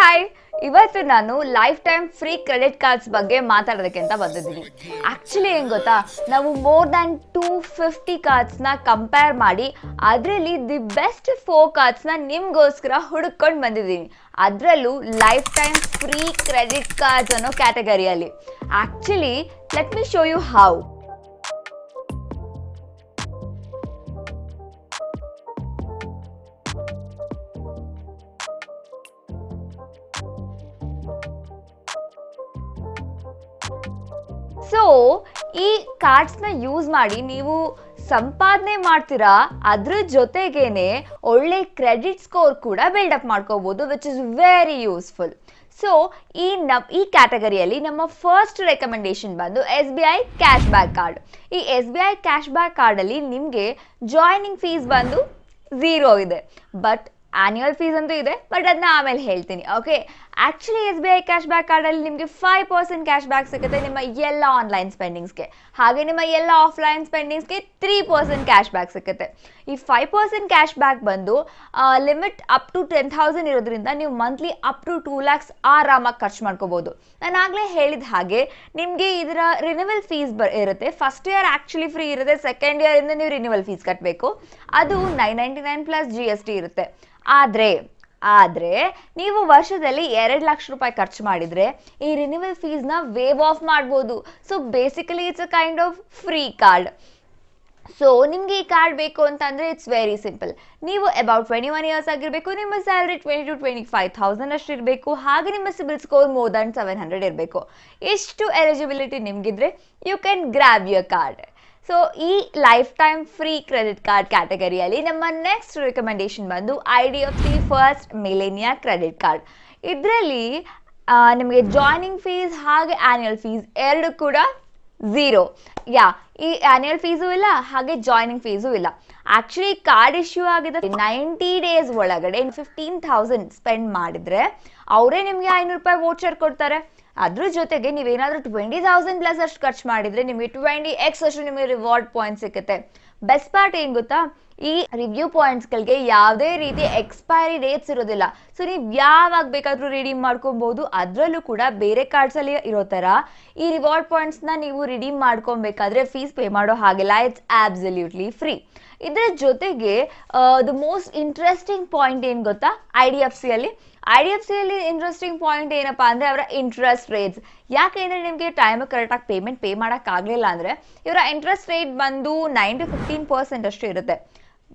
Hi, ಇವತ್ತು ನಾನು life time free credit cards ಬಗ್ಗೆ ಮಾತಾಡೋದಕ್ಕೆ ಅಂತ ಬಂದಿದ್ದೀನಿ. ಆಕ್ಚುಲಿ ಏನ್ ಗೊತ್ತಾ, ನಾವು ಮೋರ್ ದ್ಯಾನ್ 250 ಕಾರ್ಡ್ಸ್ನ ಕಂಪೇರ್ ಮಾಡಿ ಅದರಲ್ಲಿ ದಿ ಬೆಸ್ಟ್ 4 ಕಾರ್ಡ್ಸ್ನ ನಿಮ್ಗೋಸ್ಕರ ಹುಡುಕೊಂಡು ಬಂದಿದ್ದೀನಿ. ಅದರಲ್ಲೂ life time free credit cards ಅನ್ನೋ ಕ್ಯಾಟಗರಿಯಲ್ಲಿ. Actually let me show you how. So ಈ ಕಾರ್ಡ್ಸ್ನ ಯೂಸ್ ಮಾಡಿ ನೀವು ಸಂಪಾದನೆ ಮಾಡ್ತೀರಾ, ಅದ್ರ ಜೊತೆಗೇನೆ ಒಳ್ಳೆ ಕ್ರೆಡಿಟ್ ಸ್ಕೋರ್ ಕೂಡ ಬಿಲ್ಡಪ್ ಮಾಡ್ಕೋಬಹುದು, which is very useful. So ಈ ಕ್ಯಾಟಗರಿಯಲ್ಲಿ ನಮ್ಮ ಫಸ್ಟ್ ರೆಕಮೆಂಡೇಶನ್ ಬಂದು SBI ಕ್ಯಾಶ್ ಬ್ಯಾಕ್ ಕಾರ್ಡ್. ಈ SBI ಕ್ಯಾಶ್ ಬ್ಯಾಕ್ ಕಾರ್ಡಲ್ಲಿ ನಿಮಗೆ ಜಾಯ್ನಿಂಗ್ ಫೀಸ್ ಬಂದು 0 ಇದೆ, ಬಟ್ ಆನ್ಯುವಲ್ ಫೀಸ್ ಅಂತೂ ಇದೆ, ಬಟ್ ಅದನ್ನ ಆಮೇಲೆ ಹೇಳ್ತೀನಿ. Okay, actually SBI cash back ಕಾರ್ಡಲ್ಲಿ ನಿಮಗೆ 5% ಕ್ಯಾಶ್ ಬ್ಯಾಕ್ ಸಿಗುತ್ತೆ ನಿಮ್ಮ ಎಲ್ಲ ಆನ್ಲೈನ್ ಸ್ಪೆಂಡಿಂಗ್ಸ್ಗೆ. ಹಾಗೆ ನಿಮ್ಮ ಎಲ್ಲ ಆಫ್ಲೈನ್ ಸ್ಪೆಂಡಿಂಗ್ಸ್ಗೆ 3% ಕ್ಯಾಶ್ ಬ್ಯಾಕ್ ಸಿಗುತ್ತೆ. ಈ 5% ಕ್ಯಾಶ್ ಬ್ಯಾಕ್ ಬಂದು ಲಿಮಿಟ್ ಅಪ್ ಟು 10,000 ಇರೋದ್ರಿಂದ ನೀವು ಮಂತ್ಲಿ ಅಪ್ ಟು 2 lakhs ಆರಾಮಾಗಿ ಖರ್ಚು ಮಾಡ್ಕೋಬಹುದು. ನಾನು ಆಗಲೇ ಹೇಳಿದ ಹಾಗೆ ನಿಮಗೆ ಇದರ ರಿನ್ಯೂವಲ್ ಫೀಸ್ ಇರುತ್ತೆ. ಫಸ್ಟ್ ಇಯರ್ ಆಕ್ಚುಲಿ ಫ್ರೀ ಇರುತ್ತೆ, ಸೆಕೆಂಡ್ ಇಯರ್ ಇಂದ ನೀವು ರಿನ್ಯೂವಲ್ ಫೀಸ್ ಕಟ್ಟಬೇಕು. ಅದು 999 ಪ್ಲಸ್ GST ಇರುತ್ತೆ. ಆದರೆ ನೀವು ವರ್ಷದಲ್ಲಿ 2 ಲಕ್ಷ ರೂಪಾಯಿ ಖರ್ಚು ಮಾಡಿದ್ರೆ ಈ ರಿನ್ಯೂವಲ್ ಫೀಸ್ನ ವೇವ್ ಆಫ್ ಮಾಡ್ಬೋದು. So basically it's a kind of free card. So ನಿಮಗೆ ಈ ಕಾರ್ಡ್ ಬೇಕು ಅಂತಂದರೆ ಇಟ್ಸ್ ವೆರಿ ಸಿಂಪಲ್. ನೀವು ಅಬೌಟ್ 21 ಇಯರ್ಸ್ ಆಗಿರಬೇಕು, ನಿಮ್ಮ ಸ್ಯಾಲರಿ 20 to 25,000 ಅಷ್ಟು ಇರಬೇಕು, ಹಾಗೆ ನಿಮ್ಮ ಸಿಬಿಲ್ ಸ್ಕೋರ್ ಮೋರ್ ದ್ಯಾನ್ 700 ಇರಬೇಕು. ಇಷ್ಟು ಎಲಿಜಿಬಿಲಿಟಿ ನಿಮಗಿದ್ರೆ you can grab your card. So ಈ life time free credit card ಕ್ಯಾಟಗರಿಯಲ್ಲಿ ನಮ್ಮ ನೆಕ್ಸ್ಟ್ ರಿಕಮೆಂಡೇಶನ್ ಬಂದು IDFC first Millennia credit card. ಇದರಲ್ಲಿ ನಿಮಗೆ ಜಾಯ್ನಿಂಗ್ ಫೀಸ್ ಹಾಗೆ ಆನ್ಯುವಲ್ ಫೀಸ್ ಎರಡು ಕೂಡ 0. ಈ ಆನ್ಯುವಲ್ ಫೀಸು ಇಲ್ಲ, ಹಾಗೆ ಜಾಯ್ನಿಂಗ್ ಫೀಸು ಇಲ್ಲ. ಆಕ್ಚುಲಿ ಕಾರ್ಡ್ ಇಶ್ಯೂ ಆಗಿದ 90 days ಒಳಗಡೆ 15,000 ಸ್ಪೆಂಡ್ ಮಾಡಿದ್ರೆ ಅವರೇ ನಿಮಗೆ 500 ರೂಪಾಯಿ ವೋಚರ್ ಕೊಡ್ತಾರೆ. ಅದ್ರ ಜೊತೆಗೆ ನೀವೇನಾದ್ರೂ 20,000 ಪ್ಲಸ್ ಅಷ್ಟು ಖರ್ಚು ಮಾಡಿದ್ರೆ ನಿಮಗೆ 20x ಅಷ್ಟು ನಿಮಗೆ ರಿವಾರ್ಡ್ ಪಾಯಿಂಟ್ ಸಿಗುತ್ತೆ. ಬೆಸ್ಟ್ ಪಾರ್ಟ್ ಏನ್ ಗೊತ್ತಾ, ಈ ರಿವ್ಯೂ ಪಾಯಿಂಟ್ಸ್ಗಳಿಗೆ ಯಾವುದೇ ರೀತಿ ಎಕ್ಸ್ಪೈರಿ ಡೇಟ್ಸ್ ಇರೋದಿಲ್ಲ. ಸೊ ನೀವು ಯಾವಾಗ ಬೇಕಾದ್ರೂ ರಿಡೀಮ್ ಮಾಡ್ಕೊಬಹುದು. ಅದರಲ್ಲೂ ಕೂಡ ಬೇರೆ ಕಾರ್ಡ್ಸಲ್ಲಿ ಇರೋ ಥರ ಈ ರಿವಾರ್ಡ್ ಪಾಯಿಂಟ್ಸ್ನ ನೀವು ರಿಡೀಮ್ ಮಾಡ್ಕೊಬೇಕಾದ್ರೆ ಫೀಸ್ ಪೇ ಮಾಡೋ ಹಾಗಿಲ್ಲ. It's absolutely free. ಇದರ ಜೊತೆಗೆ ದ ಮೋಸ್ಟ್ ಇಂಟ್ರೆಸ್ಟಿಂಗ್ ಪಾಯಿಂಟ್ ಏನು ಗೊತ್ತಾ, IDFCಯಲ್ಲಿ ಇಂಟ್ರೆಸ್ಟಿಂಗ್ ಪಾಯಿಂಟ್ ಏನಪ್ಪಾ ಅಂದರೆ ಅವರ ಇಂಟ್ರೆಸ್ಟ್ ರೇಟ್ಸ್. ಯಾಕೆಂದರೆ ನಿಮಗೆ ಟೈಮ್ ಕರೆಕ್ಟಾಗಿ ಪೇಮೆಂಟ್ ಪೇ ಮಾಡೋಕ್ಕಾಗಲಿಲ್ಲ ಅಂದರೆ ಇವರ ಇಂಟ್ರೆಸ್ಟ್ ರೇಟ್ ಬಂದು 9 to 15% ಅಷ್ಟು ಇರುತ್ತೆ.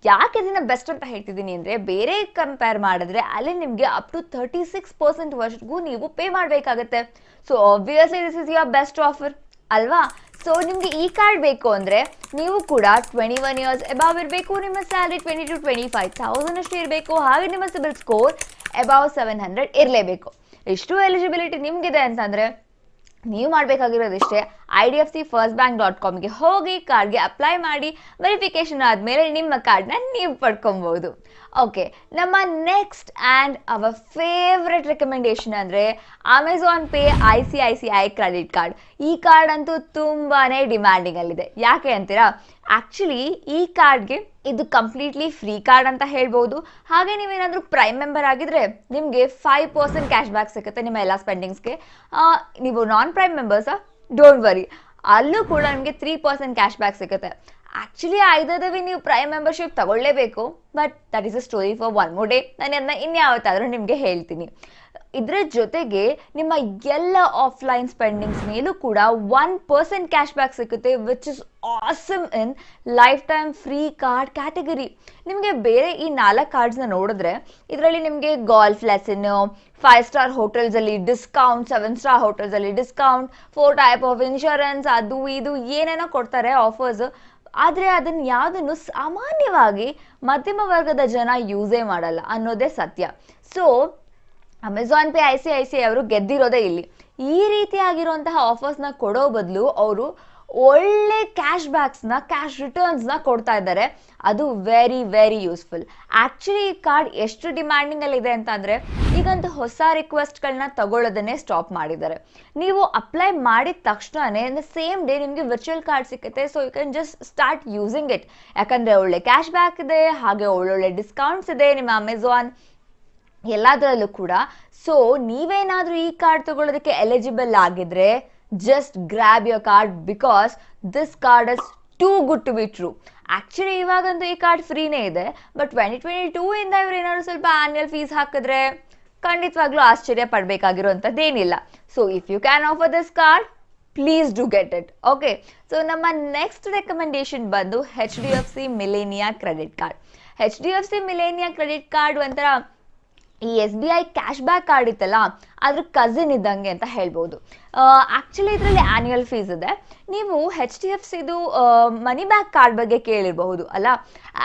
ಯಾಕೆ ಇದನ್ನ ಬೆಸ್ಟ್ ಅಂತ ಹೇಳ್ತಿದ್ದೀನಿ ಅಂದರೆ, ಬೇರೆ ಕಂಪೇರ್ ಮಾಡಿದ್ರೆ ಅಲ್ಲಿ ನಿಮಗೆ ಅಪ್ ಟು 36% ವರ್ಷಗೂ ನೀವು ಪೇ ಮಾಡಬೇಕಾಗತ್ತೆ. So obviously this is your best offer ಅಲ್ವಾ? ಸೊ ನಿಮಗೆ ಈ ಕಾರ್ಡ್ ಬೇಕು ಅಂದರೆ ನೀವು ಕೂಡ 21 ಇಯರ್ಸ್ ಅಬವ್ ಇರಬೇಕು, ನಿಮ್ಮ ಸ್ಯಾಲರಿ 20 to 25,000 ಅಷ್ಟು ಇರಬೇಕು, ಹಾಗೆ ನಿಮ್ಮ ಸಿಬಿಲ್ ಸ್ಕೋರ್ ಅಬವ್ 700 ಇರಲೇಬೇಕು. ಇಷ್ಟು ಎಲಿಜಿಬಿಲಿಟಿ ನಿಮಗಿದೆ ಅಂತಂದರೆ ನೀವು ಮಾಡಬೇಕಾಗಿರೋದಿಷ್ಟೇ, idfcfirstbank.comಗೆ ಹೋಗಿ ಕಾರ್ಡ್ಗೆ ಅಪ್ಲೈ ಮಾಡಿ ವೆರಿಫಿಕೇಶನ್ ಆದಮೇಲೆ ನಿಮ್ಮ ಕಾರ್ಡ್ನ ನೀವು ಪಡ್ಕೊಬಹುದು. ಓಕೆ, ನಮ್ಮ next and our favourite recommendation ಅಂದರೆ Amazon Pay ICICI credit card. ಈ ಕಾರ್ಡ್ ಅಂತೂ ತುಂಬಾ ಡಿಮ್ಯಾಂಡಿಂಗಲ್ಲಿದೆ. ಯಾಕೆ ಅಂತೀರಾ, ಆ್ಯಕ್ಚುಲಿ ಈ ಕಾರ್ಡ್ಗೆ ಇದು ಕಂಪ್ಲೀಟ್ಲಿ ಫ್ರೀ ಕಾರ್ಡ್ ಅಂತ ಹೇಳ್ಬೋದು. ಹಾಗೆ ನೀವೇನಾದರೂ ಪ್ರೈಮ್ ಮೆಂಬರ್ ಆಗಿದ್ರೆ ನಿಮಗೆ 5% ಕ್ಯಾಶ್ ಬ್ಯಾಕ್ ಸಿಗುತ್ತೆ ನಿಮ್ಮ ಎಲ್ಲ ಸ್ಪೆಂಡಿಂಗ್ಸ್ಗೆ. ನೀವು ನಾನ್ ಪ್ರೈಮ್ ಮೆಂಬರ್ಸಾ, ಡೋಂಟ್ ವರಿ, ಅಲ್ಲೂ ಕೂಡ ನಿಮಗೆ 3% ಕ್ಯಾಶ್ ಬ್ಯಾಕ್ ಸಿಗುತ್ತೆ. ಆ್ಯಕ್ಚುಲಿ ಐದದವಿ ನೀವು ಪ್ರೈಮ್ ಮೆಂಬರ್ಶಿಪ್ ತಗೊಳ್ಳೇಬೇಕು, but that is a story for one more day. ನಾನು ಅದನ್ನ ಇನ್ಯಾವತ್ತಾದರೂ ನಿಮಗೆ ಹೇಳ್ತೀನಿ. ಇದರ ಜೊತೆಗೆ ನಿಮ್ಮ ಎಲ್ಲ ಆಫ್ಲೈನ್ ಸ್ಪೆಂಡಿಂಗ್ಸ್ ಮೇಲೂ ಕೂಡ 1% ಕ್ಯಾಶ್ ಬ್ಯಾಕ್ ಸಿಗುತ್ತೆ, which is awesome in life time free card category. ನಿಮಗೆ ಬೇರೆ ಈ 4 ಕಾರ್ಡ್ಸ್ನ ನೋಡಿದ್ರೆ ಇದರಲ್ಲಿ ನಿಮಗೆ ಗಾಲ್ಫ್ ಲೆಸನ್ನು, 5 ಸ್ಟಾರ್ ಹೋಟೆಲ್ಸಲ್ಲಿ ಡಿಸ್ಕೌಂಟ್, 7 ಸ್ಟಾರ್ ಹೋಟೆಲ್ಸಲ್ಲಿ ಡಿಸ್ಕೌಂಟ್, 4 ಟೈಪ್ ಆಫ್ ಇನ್ಶೂರೆನ್ಸ್, ಅದು ಇದು ಏನೇನೋ ಕೊಡ್ತಾರೆ ಆಫರ್ಸ್. ಆದರೆ ಅದನ್ನು ಯಾವುದನ್ನು ಸಾಮಾನ್ಯವಾಗಿ ಮಧ್ಯಮ ವರ್ಗದ ಜನ ಯೂಸೇ ಮಾಡಲ್ಲ ಅನ್ನೋದೇ ಸತ್ಯ. ಸೊ ಅಮೆಝಾನ್ ಪೇ ICICI ಅವರು ಗೆದ್ದಿರೋದೇ ಇಲ್ಲಿ. ಈ ರೀತಿಯಾಗಿರುವಂತಹ ಆಫರ್ಸ್ನ ಕೊಡೋ ಬದಲು ಅವರು ಒಳ್ಳೆ ಕ್ಯಾಶ್ ಬ್ಯಾಕ್ಸ್ನ, ಕ್ಯಾಶ್ ರಿಟರ್ನ್ಸ್ನ ಕೊಡ್ತಾ ಇದ್ದಾರೆ. ಅದು ವೆರಿ ವೆರಿ ಯೂಸ್ಫುಲ್. ಆ್ಯಕ್ಚುಲಿ ಈ ಕಾರ್ಡ್ ಎಷ್ಟು ಡಿಮ್ಯಾಂಡಿಂಗಲ್ಲಿದೆ ಅಂತಂದರೆ ಈಗಂತೂ ಹೊಸ ರಿಕ್ವೆಸ್ಟ್ಗಳನ್ನ ತಗೊಳ್ಳೋದನ್ನೇ ಸ್ಟಾಪ್ ಮಾಡಿದ್ದಾರೆ. ನೀವು ಅಪ್ಲೈ ಮಾಡಿದ ತಕ್ಷಣವೇ ಸೇಮ್ ಡೇ ನಿಮಗೆ ವಿರ್ಚುವಲ್ ಕಾರ್ಡ್ ಸಿಗುತ್ತೆ. So you can just start using it. ಯಾಕಂದರೆ ಒಳ್ಳೆ ಕ್ಯಾಶ್ ಬ್ಯಾಕ್ ಇದೆ, ಹಾಗೆ ಒಳ್ಳೊಳ್ಳೆ ಡಿಸ್ಕೌಂಟ್ಸ್ ಇದೆ ನಿಮ್ಮ ಅಮೆಝಾನ್ ಎಲ್ಲದರಲ್ಲೂ ಕೂಡ. ಸೊ ನೀವೇನಾದ್ರೂ ಈ ಕಾರ್ಡ್ ತಗೊಳ್ಳೋದಕ್ಕೆ ಎಲಿಜಿಬಲ್ ಆಗಿದ್ರೆ just grab your card because this card is too good to be true. Actually ಇವಾಗಂತೂ ಈ ಕಾರ್ಡ್ ಫ್ರೀನೇ ಇದೆ, ಬಟ್ 2022 ಇಂದ ಇವ್ರು ಏನಾದ್ರು ಸ್ವಲ್ಪ ಆನ್ಯುವಲ್ ಫೀಸ್ ಹಾಕಿದ್ರೆ ಖಂಡಿತವಾಗ್ಲೂ ಆಶ್ಚರ್ಯ ಪಡಬೇಕಾಗಿರುವಂಥದ್ದೇನಿಲ್ಲ. So if you can offer this card, please do get it. Okay, so ನಮ್ಮ ನೆಕ್ಸ್ಟ್ ರೆಕಮೆಂಡೇಶನ್ ಬಂದು HDFC Millennia credit card. HDFC Millennia credit card ಒಂಥರ ಈ SBI ಕ್ಯಾಶ್ ಬ್ಯಾಕ್ ಕಾರ್ಡ್ ಇತ್ತಲ್ಲ ಅದ್ರ ಕಸಿನ್ ಇದ್ದಂಗೆ ಅಂತ ಹೇಳ್ಬೋದು. ಆಕ್ಚುಲಿ ಇದರಲ್ಲಿ ಆನ್ಯುವಲ್ ಫೀಸ್ ಇದೆ. ನೀವು HDFCದು ಮನಿ ಬ್ಯಾಕ್ ಕಾರ್ಡ್ ಬಗ್ಗೆ ಕೇಳಿರಬಹುದು ಅಲ್ಲ.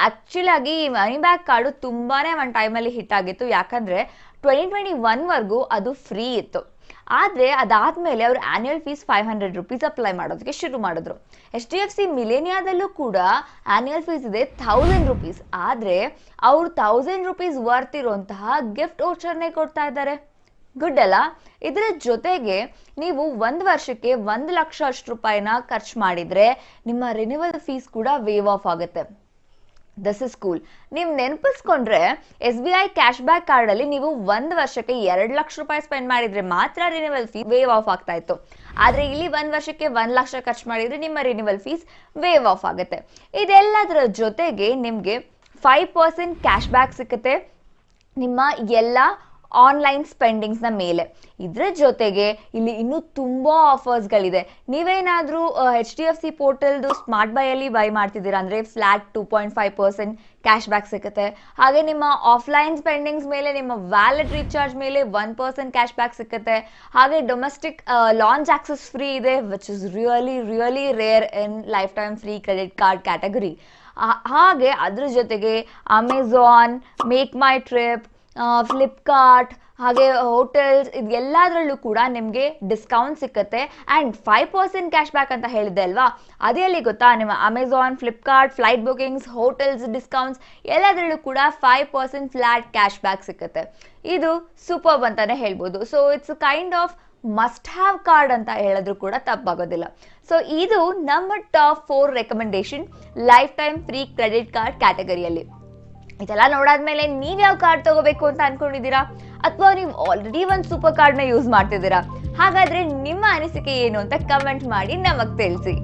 ಆಕ್ಚುಲಿ ಆಗಿ ಈ ಮನಿ ಬ್ಯಾಕ್ ಕಾರ್ಡು ತುಂಬಾನೇ ಒಂದು ಟೈಮಲ್ಲಿ ಹಿಟ್ ಆಗಿತ್ತು, ಯಾಕಂದ್ರೆ 2021ವರೆಗೂ ಅದು ಫ್ರೀ ಇತ್ತು. ಆದರೆ ಅದಾದಮೇಲೆ ಅವರು ಆನ್ಯುವಲ್ ಫೀಸ್ 500 ರೂಪೀಸ್ ಅಪ್ಲೈ ಮಾಡೋದಕ್ಕೆ ಶುರು ಮಾಡಿದ್ರು. HDFC ಮಿಲೇನಿಯಾದಲ್ಲೂ ಕೂಡ ಆನ್ಯುವಲ್ ಫೀಸ್ ಇದೆ 1000 ರೂಪೀಸ್. ಆದರೆ ಅವರು 1000 ರೂಪೀಸ್ ವರ್ತ್ ಇರುವಂತಹ ಗಿಫ್ಟ್ ವೋಚರ್ನೇ ಕೊಡ್ತಾ ಇದ್ದಾರೆ. ಗುಡ್ ಅಲ್ಲ? ಇದರ ಜೊತೆಗೆ ನೀವು 1 ವರ್ಷಕ್ಕೆ 1 ಲಕ್ಷ ಅಷ್ಟು ರೂಪಾಯಿನ ಖರ್ಚು ಮಾಡಿದ್ರೆ ನಿಮ್ಮ ರಿನ್ಯೂವಲ್ ಫೀಸ್ ಕೂಡ ವೇವ್ ಆಫ್ ಆಗುತ್ತೆ. This is cool. ನೀವು ನೆನಪಿಸ್ಕೊಂಡ್ರೆ SBI ಕ್ಯಾಶ್ ಬ್ಯಾಕ್ ಕಾರ್ಡ್ ಅಲ್ಲಿ ನೀವು 1 ವರ್ಷಕ್ಕೆ 2 ಲಕ್ಷ ರೂಪಾಯಿ ಸ್ಪೆಂಡ್ ಮಾಡಿದ್ರೆ ಮಾತ್ರ ರಿನ್ಯೂವಲ್ ಫೀಸ್ ವೇವ್ ಆಫ್ ಆಗ್ತಾ ಇತ್ತು. ಆದ್ರೆ ಇಲ್ಲಿ 1 ವರ್ಷಕ್ಕೆ 1 ಲಕ್ಷ ಖರ್ಚು ಮಾಡಿದ್ರೆ ನಿಮ್ಮ ರಿನ್ಯೂವಲ್ ಫೀಸ್ ವೇವ್ ಆಫ್ ಆಗುತ್ತೆ. ಇದೆಲ್ಲದರ ಜೊತೆಗೆ ನಿಮ್ಗೆ 5% ಕ್ಯಾಶ್ ಬ್ಯಾಕ್ ಸಿಗುತ್ತೆ ನಿಮ್ಮ ಎಲ್ಲ ಆನ್ಲೈನ್ ಸ್ಪೆಂಡಿಂಗ್ಸ್ನ ಮೇಲೆ. ಇದರ ಜೊತೆಗೆ ಇಲ್ಲಿ ಇನ್ನೂ ತುಂಬ ಆಫರ್ಸ್ಗಳಿದೆ. ನೀವೇನಾದರೂ HDFC ಪೋರ್ಟಲ್ದು ಸ್ಮಾರ್ಟ್ ಬೈಯಲ್ಲಿ ಬೈ ಮಾಡ್ತಿದ್ದೀರಾ ಅಂದರೆ ಫ್ಲಾಟ್ 2.5% ಕ್ಯಾಶ್ ಬ್ಯಾಕ್ ಸಿಗುತ್ತೆ. ಹಾಗೆ ನಿಮ್ಮ ಆಫ್ಲೈನ್ ಸ್ಪೆಂಡಿಂಗ್ಸ್ ಮೇಲೆ, ನಿಮ್ಮ ವ್ಯಾಲೆಟ್ ರೀಚಾರ್ಜ್ ಮೇಲೆ 1% ಕ್ಯಾಶ್ ಬ್ಯಾಕ್ ಸಿಗುತ್ತೆ. ಹಾಗೆ ಡೊಮೆಸ್ಟಿಕ್ ಲಾಂಚ್ ಆಕ್ಸೆಸ್ ಫ್ರೀ ಇದೆ, which is really rare in life time free credit card category. ಹಾಗೆ ಅದ್ರ ಜೊತೆಗೆ Amazon, make my trip, Flipkart, ಹಾಗೆ ಹೋಟೆಲ್ಸ್, ಇದೆಲ್ಲದರಲ್ಲೂ ಕೂಡ ನಿಮಗೆ ಡಿಸ್ಕೌಂಟ್ ಸಿಕ್ಕತ್ತೆ. ಆ್ಯಂಡ್ 5% ಕ್ಯಾಶ್ ಬ್ಯಾಕ್ ಅಂತ ಹೇಳಿದೆ ಅಲ್ವಾ, ಅದೇ ಅಲ್ಲಿ ಗೊತ್ತಾ, ನಿಮ್ಮ Amazon, Flipkart, flight bookings, hotels discounts ಎಲ್ಲದರಲ್ಲೂ ಕೂಡ 5% ಫ್ಲಾಟ್ ಕ್ಯಾಶ್ ಬ್ಯಾಕ್ ಸಿಕ್ಕತ್ತೆ. ಇದು ಸೂಪರ್ಬ್ ಅಂತಾನೆ ಹೇಳ್ಬೋದು. So it's kind of must have card ಅಂತ ಹೇಳಿದ್ರು ಕೂಡ ತಪ್ಪಾಗೋದಿಲ್ಲ. ಸೊ ಇದು ನಮ್ಮ top 4 recommendation life time free credit card ಕ್ಯಾಟಗರಿಯಲ್ಲಿ. ಇದೆಲ್ಲ ನೋಡಾದ್ಮೇಲೆ ನೀವ್ ಯಾವ ಕಾರ್ಡ್ ತಗೋಬೇಕು ಅಂತ ಅನ್ಕೊಂಡಿದ್ದೀರಾ, ಅಥವಾ ನೀವು ಆಲ್ರೆಡಿ ಒಂದು ಸೂಪರ್ ಕಾರ್ಡ್ನ ಯೂಸ್ ಮಾಡ್ತಿದ್ದೀರಾ? ಹಾಗಾದ್ರೆ ನಿಮ್ಮ ಅನಿಸಿಕೆ ಏನು ಅಂತ ಕಮೆಂಟ್ ಮಾಡಿ ನಮಗ್ ತಿಳಿಸಿ.